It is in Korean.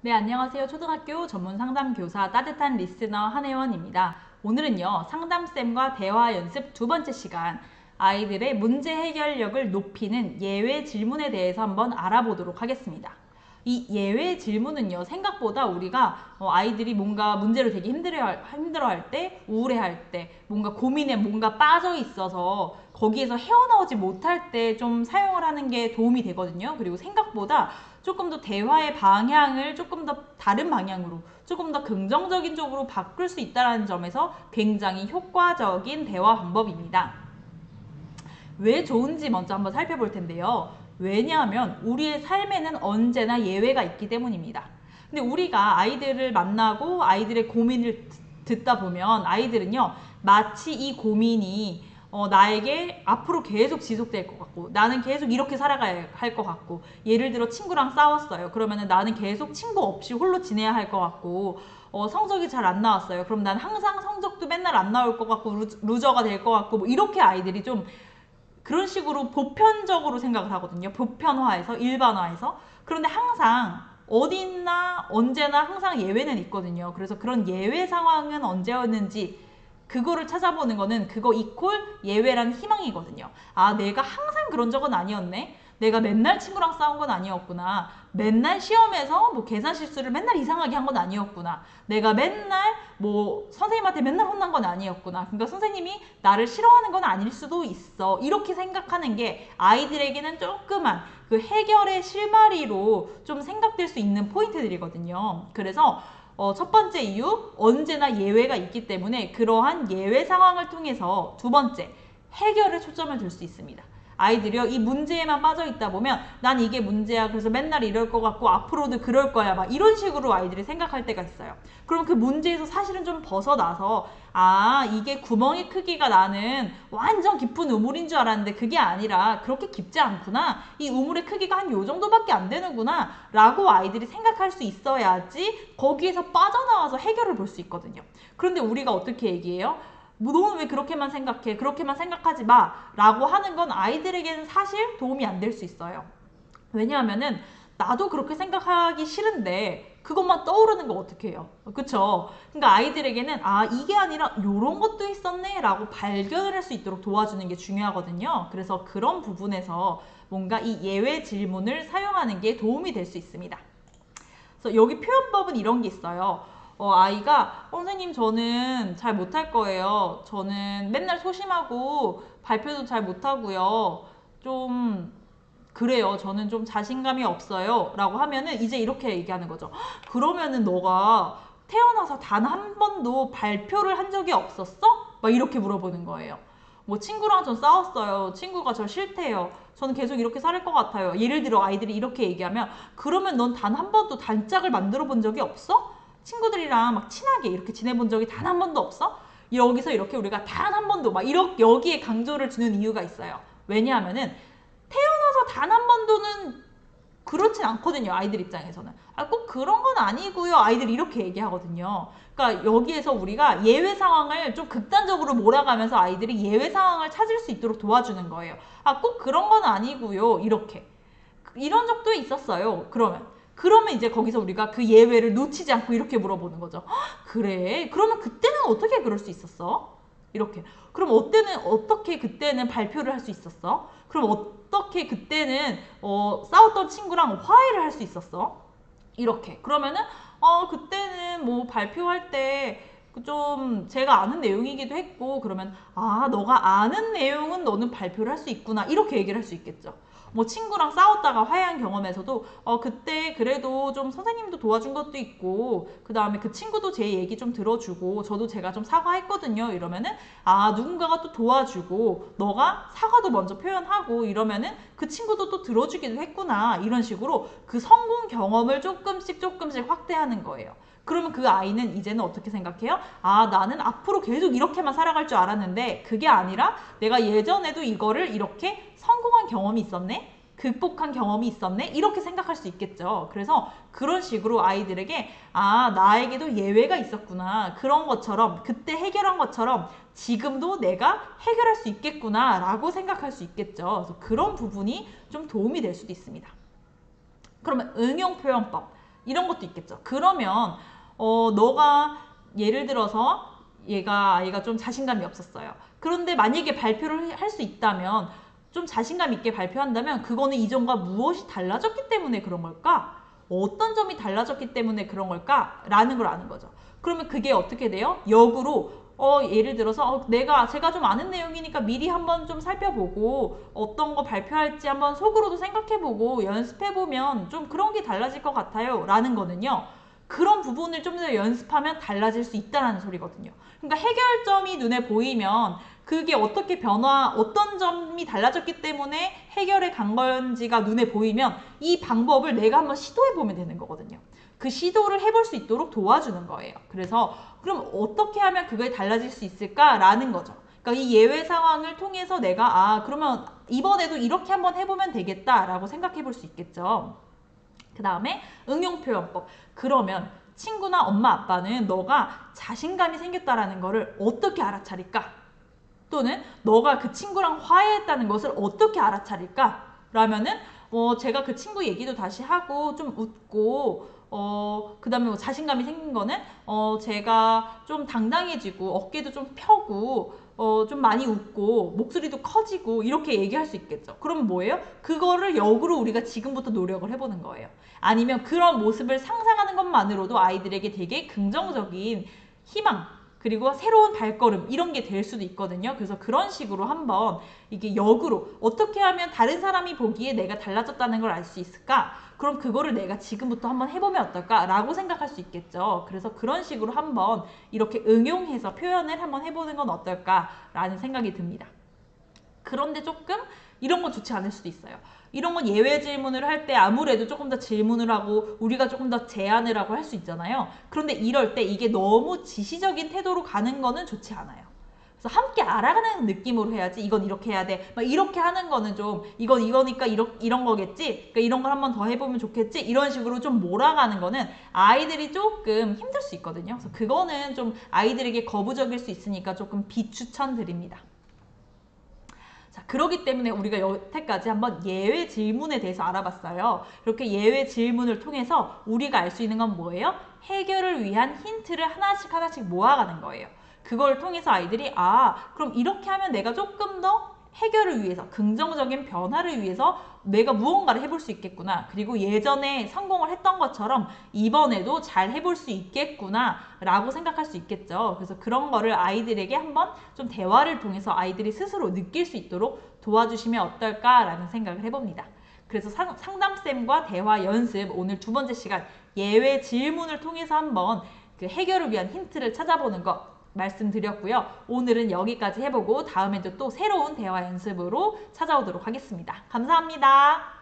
네, 안녕하세요. 초등학교 전문 상담교사 따뜻한 리스너 한혜원입니다. 오늘은요, 상담쌤과 대화 연습 두 번째 시간, 아이들의 문제 해결력을 높이는 예외 질문에 대해서 한번 알아보도록 하겠습니다. 이 예외 질문은요, 생각보다 우리가 아이들이 뭔가 문제로 되게 힘들어할 때, 우울해할 때, 뭔가 고민에 뭔가 빠져 있어서 거기에서 헤어나오지 못할 때 좀 사용을 하는 게 도움이 되거든요. 그리고 생각보다 조금 더 대화의 방향을 조금 더 다른 방향으로, 조금 더 긍정적인 쪽으로 바꿀 수 있다는 점에서 굉장히 효과적인 대화 방법입니다. 왜 좋은지 먼저 한번 살펴볼 텐데요. 왜냐하면 우리의 삶에는 언제나 예외가 있기 때문입니다. 근데 우리가 아이들을 만나고 아이들의 고민을 듣다 보면 아이들은요, 마치 이 고민이 나에게 앞으로 계속 지속될 것 같고, 나는 계속 이렇게 살아가야 할 것 같고, 예를 들어 친구랑 싸웠어요. 그러면은 나는 계속 친구 없이 홀로 지내야 할 것 같고, 성적이 잘 안 나왔어요. 그럼 난 항상 성적도 맨날 안 나올 것 같고, 루저가 될 것 같고, 뭐 이렇게 아이들이 좀 그런 식으로 보편적으로 생각을 하거든요. 보편화해서, 일반화해서. 그런데 항상 어디나 언제나 항상 예외는 있거든요. 그래서 그런 예외 상황은 언제였는지 그거를 찾아보는 거는 그거 이퀄 예외란 희망이거든요. 아, 내가 항상 그런 적은 아니었네. 내가 맨날 친구랑 싸운 건 아니었구나. 맨날 시험에서 뭐 계산 실수를 맨날 이상하게 한 건 아니었구나. 내가 맨날 뭐 선생님한테 맨날 혼난 건 아니었구나. 그러니까 선생님이 나를 싫어하는 건 아닐 수도 있어. 이렇게 생각하는 게 아이들에게는 조그만 그 해결의 실마리로 좀 생각될 수 있는 포인트들이거든요. 그래서 첫 번째 이유, 언제나 예외가 있기 때문에 그러한 예외 상황을 통해서 두 번째, 해결에 초점을 둘 수 있습니다. 아이들이요, 이 문제에만 빠져 있다 보면 난 이게 문제야, 그래서 맨날 이럴 것 같고 앞으로도 그럴 거야, 막 이런 식으로 아이들이 생각할 때가 있어요. 그럼 그 문제에서 사실은 좀 벗어나서, 아, 이게 구멍의 크기가 나는 완전 깊은 우물인 줄 알았는데 그게 아니라 그렇게 깊지 않구나, 이 우물의 크기가 한 요 정도밖에 안 되는구나 라고 아이들이 생각할 수 있어야지 거기에서 빠져나와서 해결을 볼 수 있거든요. 그런데 우리가 어떻게 얘기해요? 뭐 너는 왜 그렇게만 생각해? 그렇게만 생각하지 마 라고 하는 건 아이들에게는 사실 도움이 안 될 수 있어요. 왜냐하면은 나도 그렇게 생각하기 싫은데 그것만 떠오르는 거 어떻게 해요? 그쵸? 그러니까 아이들에게는 아, 이게 아니라 요런 것도 있었네 라고 발견을 할 수 있도록 도와주는 게 중요하거든요. 그래서 그런 부분에서 뭔가 이 예외 질문을 사용하는 게 도움이 될 수 있습니다. 그래서 여기 표현법은 이런 게 있어요. 아이가 선생님, 저는 잘 못할 거예요. 저는 맨날 소심하고 발표도 잘 못하고요. 좀 그래요. 저는 좀 자신감이 없어요. 라고 하면은 이제 이렇게 얘기하는 거죠. 그러면은 너가 태어나서 단 한 번도 발표를 한 적이 없었어? 막 이렇게 물어보는 거예요. 뭐 친구랑 전 싸웠어요. 친구가 저 싫대요. 저는 계속 이렇게 살 것 같아요. 예를 들어 아이들이 이렇게 얘기하면, 그러면 넌 단 한 번도 단짝을 만들어 본 적이 없어? 친구들이랑 막 친하게 이렇게 지내본 적이 단 한 번도 없어? 여기서 이렇게 우리가 단 한 번도 막 이렇게 여기에 강조를 주는 이유가 있어요. 왜냐하면은 태어나서 단 한 번도는 그렇진 않거든요. 아이들 입장에서는. 아, 꼭 그런 건 아니고요. 아이들이 이렇게 얘기하거든요. 그러니까 여기에서 우리가 예외 상황을 좀 극단적으로 몰아가면서 아이들이 예외 상황을 찾을 수 있도록 도와주는 거예요. 아, 꼭 그런 건 아니고요. 이렇게. 이런 적도 있었어요. 그러면 이제 거기서 우리가 그 예외를 놓치지 않고 이렇게 물어보는 거죠. 그래? 그러면 그때는 어떻게 그럴 수 있었어? 이렇게. 그럼 어떻게 그때는 발표를 할 수 있었어? 그럼 어떻게 그때는 싸웠던 친구랑 화해를 할 수 있었어? 이렇게. 그러면은 그때는 뭐 발표할 때 좀 제가 아는 내용이기도 했고, 그러면 아, 너가 아는 내용은 너는 발표를 할 수 있구나, 이렇게 얘기를 할 수 있겠죠. 뭐 친구랑 싸웠다가 화해한 경험에서도 그때 그래도 좀 선생님도 도와준 것도 있고, 그 다음에 그 친구도 제 얘기 좀 들어주고 저도 제가 좀 사과했거든요. 이러면은 아, 누군가가 또 도와주고 너가 사과도 먼저 표현하고 이러면은 그 친구도 또 들어주기도 했구나, 이런 식으로 그 성공 경험을 조금씩 확대하는 거예요. 그러면 그 아이는 이제는 어떻게 생각해요? 아, 나는 앞으로 계속 이렇게만 살아갈 줄 알았는데 그게 아니라 내가 예전에도 이거를 이렇게 성공한 경험이 있었네? 극복한 경험이 있었네? 이렇게 생각할 수 있겠죠. 그래서 그런 식으로 아이들에게 아, 나에게도 예외가 있었구나, 그런 것처럼 그때 해결한 것처럼 지금도 내가 해결할 수 있겠구나 라고 생각할 수 있겠죠. 그래서 그런 부분이 좀 도움이 될 수도 있습니다. 그러면 응용 표현법. 이런 것도 있겠죠. 그러면 너가 예를 들어서 아이가 좀 자신감이 없었어요. 그런데 만약에 발표를 할 수 있다면, 좀 자신감 있게 발표한다면 그거는 이전과 무엇이 달라졌기 때문에 그런 걸까? 어떤 점이 달라졌기 때문에 그런 걸까? 라는 걸 아는 거죠. 그러면 그게 어떻게 돼요? 역으로 예를 들어서 제가 좀 아는 내용이니까 미리 한번 좀 살펴보고 어떤 거 발표할지 한번 속으로도 생각해보고 연습해보면 좀 그런 게 달라질 것 같아요 라는 거는요, 그런 부분을 좀 더 연습하면 달라질 수 있다는 소리거든요. 그러니까 해결점이 눈에 보이면 그게 어떤 점이 달라졌기 때문에 해결에 간 건지가 눈에 보이면 이 방법을 내가 한번 시도해보면 되는 거거든요. 그 시도를 해볼 수 있도록 도와주는 거예요. 그래서 그럼 어떻게 하면 그게 달라질 수 있을까라는 거죠. 그러니까 이 예외 상황을 통해서 내가 그러면 이번에도 이렇게 한번 해보면 되겠다라고 생각해 볼 수 있겠죠. 그 다음에 응용표현법. 그러면 친구나 엄마 아빠는 너가 자신감이 생겼다라는 거를 어떻게 알아차릴까? 또는 너가 그 친구랑 화해했다는 것을 어떻게 알아차릴까? 라면은 제가 그 친구 얘기도 다시 하고 좀 웃고 그 다음에 뭐 자신감이 생긴 거는 제가 좀 당당해지고 어깨도 좀 펴고 좀 많이 웃고 목소리도 커지고 이렇게 얘기할 수 있겠죠. 그럼 뭐예요? 그거를 역으로 우리가 지금부터 노력을 해보는 거예요. 아니면 그런 모습을 상상하는 것만으로도 아이들에게 되게 긍정적인 희망, 그리고 새로운 발걸음 이런 게 될 수도 있거든요. 그래서 그런 식으로 한번 이게 역으로 어떻게 하면 다른 사람이 보기에 내가 달라졌다는 걸 알 수 있을까? 그럼 그거를 내가 지금부터 한번 해보면 어떨까? 라고 생각할 수 있겠죠. 그래서 그런 식으로 한번 이렇게 응용해서 표현을 한번 해보는 건 어떨까? 라는 생각이 듭니다. 그런데 조금 이런 건 좋지 않을 수도 있어요. 이런 건 예외 질문을 할 때 아무래도 조금 더 질문을 하고 우리가 조금 더 제안을 하고 할 수 있잖아요. 그런데 이럴 때 이게 너무 지시적인 태도로 가는 거는 좋지 않아요. 그래서 함께 알아가는 느낌으로 해야지. 이건 이렇게 해야 돼. 막 이렇게 하는 거는 좀 이거니까 이런 거겠지. 그러니까 이런 걸 한번 더 해보면 좋겠지. 이런 식으로 좀 몰아가는 거는 아이들이 조금 힘들 수 있거든요. 그래서 그거는 좀 아이들에게 거부적일 수 있으니까 조금 비추천드립니다. 자, 그러기 때문에 우리가 여태까지 한번 예외 질문에 대해서 알아봤어요. 이렇게 예외 질문을 통해서 우리가 알 수 있는 건 뭐예요? 해결을 위한 힌트를 하나씩 모아가는 거예요. 그걸 통해서 아이들이 그럼 이렇게 하면 내가 조금 더 해결을 위해서, 긍정적인 변화를 위해서 내가 무언가를 해볼 수 있겠구나. 그리고 예전에 성공을 했던 것처럼 이번에도 잘 해볼 수 있겠구나 라고 생각할 수 있겠죠. 그래서 그런 거를 아이들에게 한번 좀 대화를 통해서 아이들이 스스로 느낄 수 있도록 도와주시면 어떨까라는 생각을 해봅니다. 그래서 상담쌤과 대화 연습, 오늘 두 번째 시간 예외 질문을 통해서 한번 그 해결을 위한 힌트를 찾아보는 것 말씀드렸고요. 오늘은 여기까지 해보고 다음에도 또 새로운 대화 연습으로 찾아오도록 하겠습니다. 감사합니다.